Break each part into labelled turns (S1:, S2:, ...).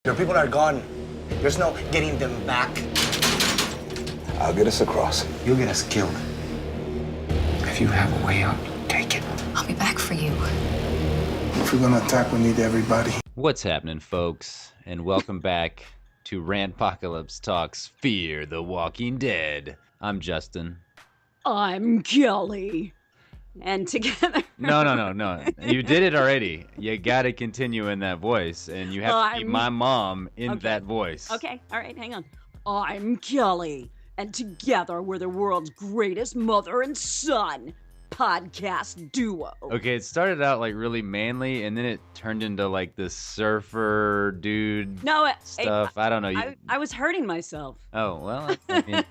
S1: Your people are gone. There's no getting them back.
S2: I'll get us across.
S1: You'll get us killed. If you have a way out, take it.
S3: I'll be back for you.
S4: If we're gonna attack, we need everybody.
S5: What's happening, folks? And welcome back to Rantpocalypse Talks Fear the Walking Dead. I'm Justin.
S6: I'm Kelly. And together...
S5: No. You did it already. You gotta continue in that voice. And you have to keep my mom in that voice.
S6: Okay, all right, hang on. I'm Kelly. And together we're the world's greatest mother and son podcast duo.
S5: Okay, it started out like really manly, and then it turned into like this surfer dude stuff. I don't know.
S6: I was hurting myself.
S5: Oh, well, I mean,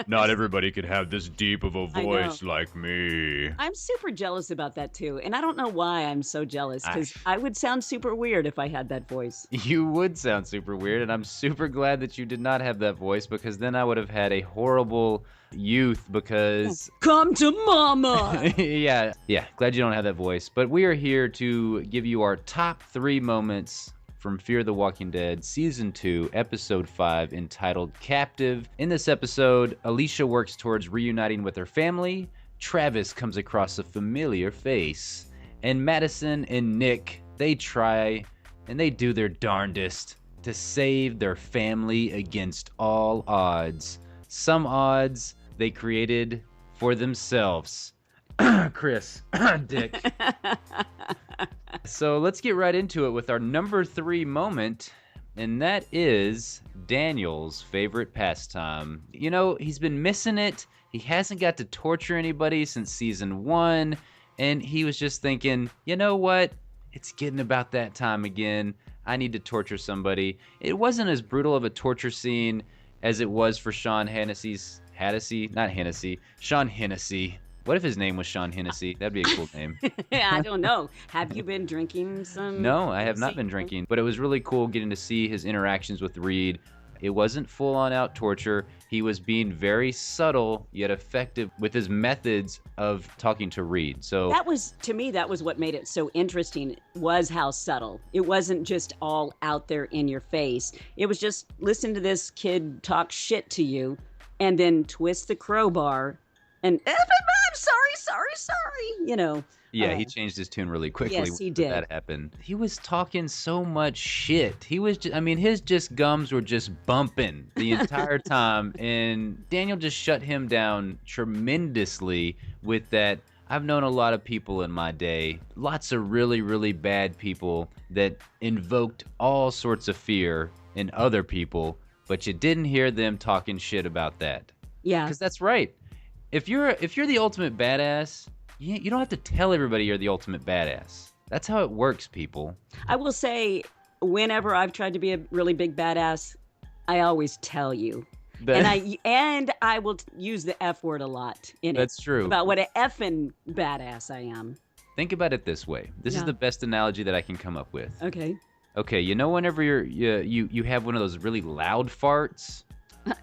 S5: not everybody could have this deep of a voice like me.
S6: I'm super jealous about that too, and I don't know why I'm so jealous, because I would sound super weird if I had that voice.
S5: You would sound super weird, and I'm super glad that you did not have that voice, because then I would have had a horrible youth, because...
S6: Come to mama!
S5: yeah, glad you don't have that voice. But we are here to give you our top 3 moments from Fear the Walking Dead Season 2, Episode 5, entitled Captive. In this episode, Alicia works towards reuniting with her family, Travis comes across a familiar face, and Madison and Nick, they try and they do their darndest to save their family against all odds. Some odds they created for themselves. Chris, Dick. So let's get right into it with our number 3 moment, and that is Daniel's favorite pastime. You know, he's been missing it. He hasn't got to torture anybody since season 1, and he was just thinking, you know what? It's getting about that time again. I need to torture somebody. It wasn't as brutal of a torture scene as it was for Sean Hennessy's... Sean Hennessy. What if his name was Sean Hennessy? That'd be a cool name.
S6: I don't know. Have you been drinking some?
S5: No, I have not been drinking. But it was really cool getting to see his interactions with Reed. It wasn't full-on out torture. He was being very subtle yet effective with his methods of talking to Reed. So
S6: that was, to me, that was what made it so interesting, was how subtle. It wasn't just all out there in your face. It was just listen to this kid talk shit to you and then twist the crowbar and I'm sorry, you know.
S5: Yeah, he changed his tune really quickly.
S6: Yes, he
S5: when
S6: did.
S5: That happened. He was talking so much shit. He was just, his gums were just bumping the entire time, and Daniel just shut him down tremendously with that. I've known a lot of people in my day, lots of really, really bad people that invoked all sorts of fear in other people, but you didn't hear them talking shit about that.
S6: Yeah.
S5: Because that's right. If you're the ultimate badass, you don't have to tell everybody you're the ultimate badass. That's how it works, people. I
S6: will say, whenever I've tried to be a really big badass, I always tell you. And I will use the F word a lot in it.
S5: That's true.
S6: About what an effing badass I am.
S5: Think about it this way. This is the best analogy that I can come up with.
S6: Okay,
S5: you know whenever you have one of those really loud farts?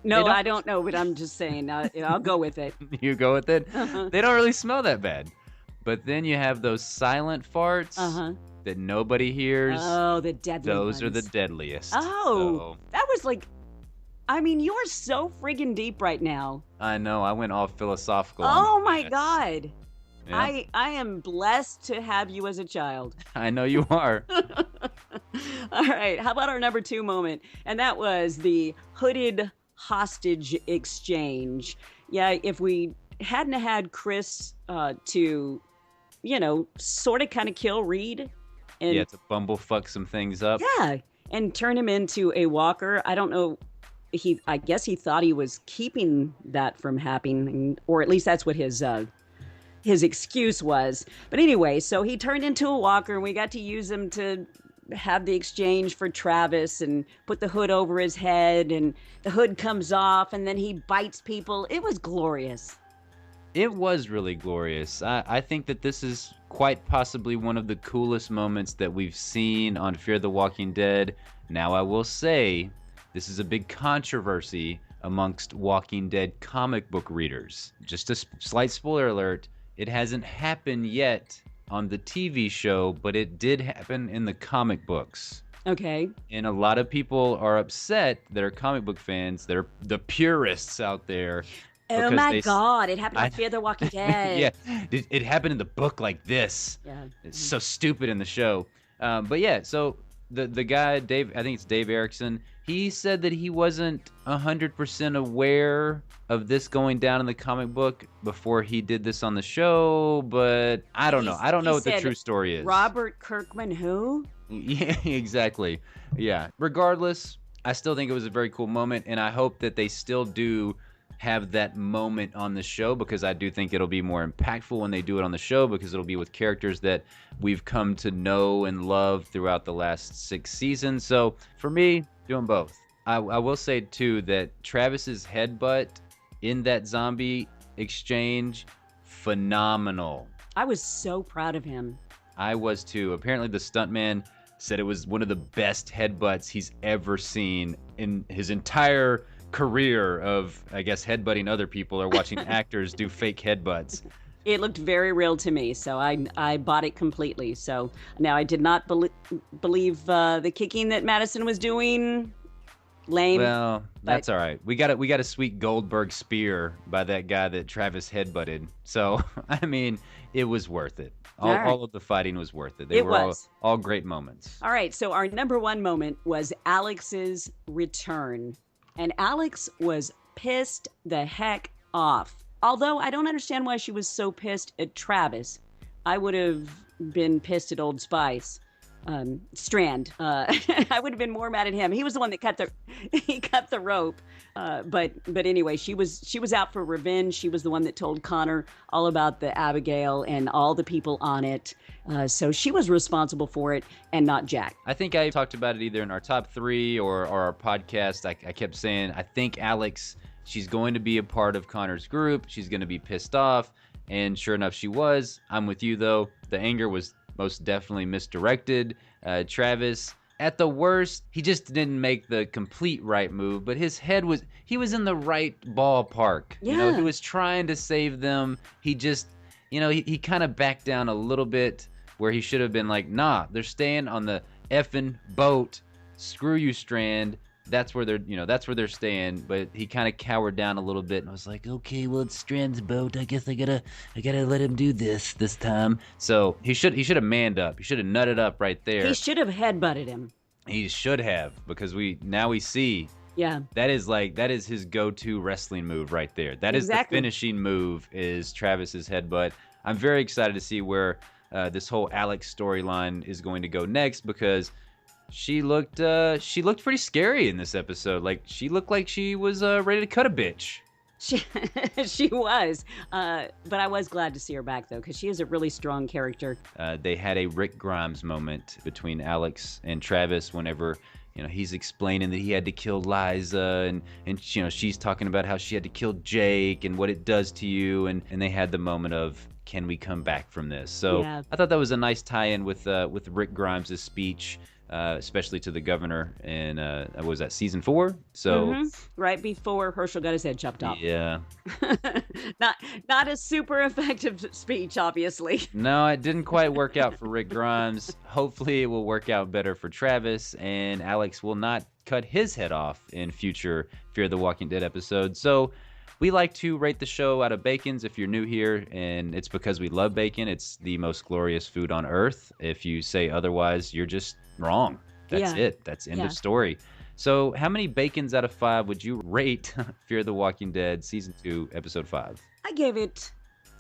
S6: No, I don't know, but I'm just saying, I'll go with it.
S5: You go with it?
S6: Uh-huh.
S5: They don't really smell that bad. But then you have those silent farts that nobody hears.
S6: Oh, the deadly
S5: Those
S6: ones.
S5: are the deadliest.
S6: Oh, that was like, you're so friggin' deep right now.
S5: I know, I went all philosophical.
S6: Oh my God.
S5: Yeah.
S6: I am blessed to have you as a child.
S5: I know you are.
S6: All right, how about our number 2 moment? And that was the hooded hostage exchange. Yeah, if we hadn't had Chris to, sort of kind of kill Reed. And,
S5: to bumblefuck some things up.
S6: Yeah, and turn him into a walker. I don't know. I guess he thought he was keeping that from happening, or at least that's what his excuse was. But anyway, so he turned into a walker, and we got to use him to have the exchange for Travis and put the hood over his head, and the hood comes off, and then he bites people. It was glorious.
S5: It was really glorious. I think that this is quite possibly one of the coolest moments that we've seen on Fear the Walking Dead. Now, I will say, this is a big controversy amongst Walking Dead comic book readers. Just a slight spoiler alert, it hasn't happened yet on the TV show, but it did happen in the comic books.
S6: Okay.
S5: And a lot of people are upset that are comic book fans, that are the purists out there.
S6: Oh
S5: Because
S6: my
S5: they,
S6: God! It happened
S5: I,
S6: on Fear the Walking
S5: yeah,
S6: Dead.
S5: it happened in the book like this.
S6: Yeah.
S5: It's so stupid in the show. But yeah, so the guy, Dave, I think it's Dave Erickson, he said that he wasn't 100% aware of this going down in the comic book before he did this on the show, but I don't know. I don't know what the
S6: said
S5: true story is.
S6: Robert Kirkman, who?
S5: Yeah, exactly. Yeah. Regardless, I still think it was a very cool moment, and I hope that they still do have that moment on the show, because I do think it'll be more impactful when they do it on the show, because it'll be with characters that we've come to know and love throughout the last 6 seasons. So for me, doing both. I will say too that Travis's headbutt in that zombie exchange, phenomenal.
S6: I was so proud of him.
S5: I was too. Apparently the stuntman said it was one of the best headbutts he's ever seen in his entire career of, I guess, headbutting other people or watching actors do fake headbutts.
S6: It looked very real to me, so I bought it completely. So now I did not believe the kicking that Madison was doing. Lame.
S5: Well, that's all right. We got a sweet Goldberg spear by that guy that Travis headbutted. So I mean, it was worth it. All of the fighting was worth it. They were all great moments.
S6: All right, so our number one moment was Alex's return. And Alex was pissed the heck off. Although I don't understand why she was so pissed at Travis. I would have been pissed at Old Spice. Strand. I would have been more mad at him. He was the one that cut the rope. But anyway, she was out for revenge. She was the one that told Connor all about the Abigail and all the people on it. So she was responsible for it, and not Jack.
S5: I think I talked about it either in our top 3 or our podcast. I kept saying, I think Alex, she's going to be a part of Connor's group. She's going to be pissed off. And sure enough, she was. I'm with you, though. The anger was most definitely misdirected. Travis, at the worst, he just didn't make the complete right move, but his head he was in the right ballpark.
S6: Yeah.
S5: You know, he was trying to save them. He just, he kind of backed down a little bit where he should have been like, nah, they're staying on the effing boat. Screw you, Strand. That's where they're staying. But he kind of cowered down a little bit and was like, okay, well, it's Strand's boat. I guess I gotta let him do this time. So he should have manned up. He should have nutted up right there.
S6: He should have headbutted him.
S5: He should have, because we see.
S6: Yeah.
S5: That is his go-to wrestling move right there. That is the finishing move, is Travis's headbutt. I'm very excited to see where this whole Alex storyline is going to go next, because she looked pretty scary in this episode. Like, she looked like she was ready to cut a bitch.
S6: She was. But I was glad to see her back, though, because she is a really strong character.
S5: They had a Rick Grimes moment between Alex and Travis whenever, he's explaining that he had to kill Liza, and she's talking about how she had to kill Jake and what it does to you, and they had the moment of, can we come back from this? So yeah. I thought that was a nice tie-in with Rick Grimes' speech. Especially to the governor in what was that, season 4? So
S6: right before Herschel got his head chopped off.
S5: Yeah.
S6: not a super effective speech, obviously.
S5: No, it didn't quite work out for Rick Grimes. Hopefully it will work out better for Travis, and Alex will not cut his head off in future Fear the Walking Dead episodes. So we like to rate the show out of bacons if you're new here, and it's because we love bacon. It's the most glorious food on earth. If you say otherwise, you're just wrong. That's it. That's end of story. So how many bacons out of 5 would you rate Fear the Walking Dead Season 2, Episode 5?
S6: I gave it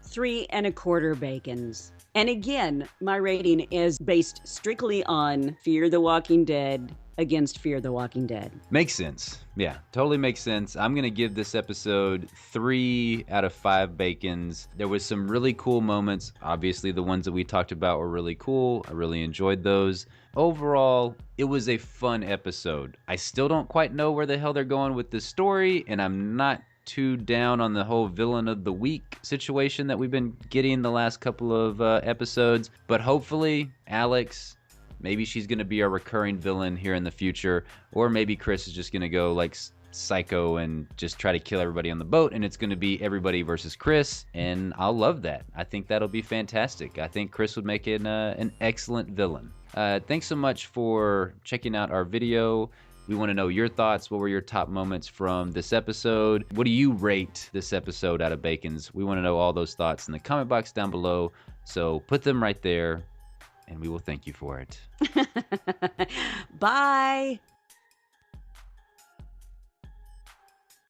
S6: 3 1/4 bacons. And again, my rating is based strictly on Fear the Walking Dead against Fear the Walking Dead.
S5: Makes sense. Yeah, totally makes sense. I'm going to give this episode 3 out of 5 bacons. There was some really cool moments. Obviously, the ones that we talked about were really cool. I really enjoyed those. Overall, it was a fun episode. I still don't quite know where the hell they're going with this story, and I'm not too down on the whole villain of the week situation that we've been getting the last couple of episodes. But hopefully, Alex, maybe she's going to be a recurring villain here in the future, or maybe Chris is just going to go like psycho and just try to kill everybody on the boat, and it's going to be everybody versus Chris, and I'll love that. I think that'll be fantastic. I think Chris would make it an excellent villain. Thanks so much for checking out our video. We want to know your thoughts. What were your top moments from this episode? What do you rate this episode out of Bacon's? We want to know all those thoughts in the comment box down below. So put them right there, and we will thank you for it.
S6: Bye.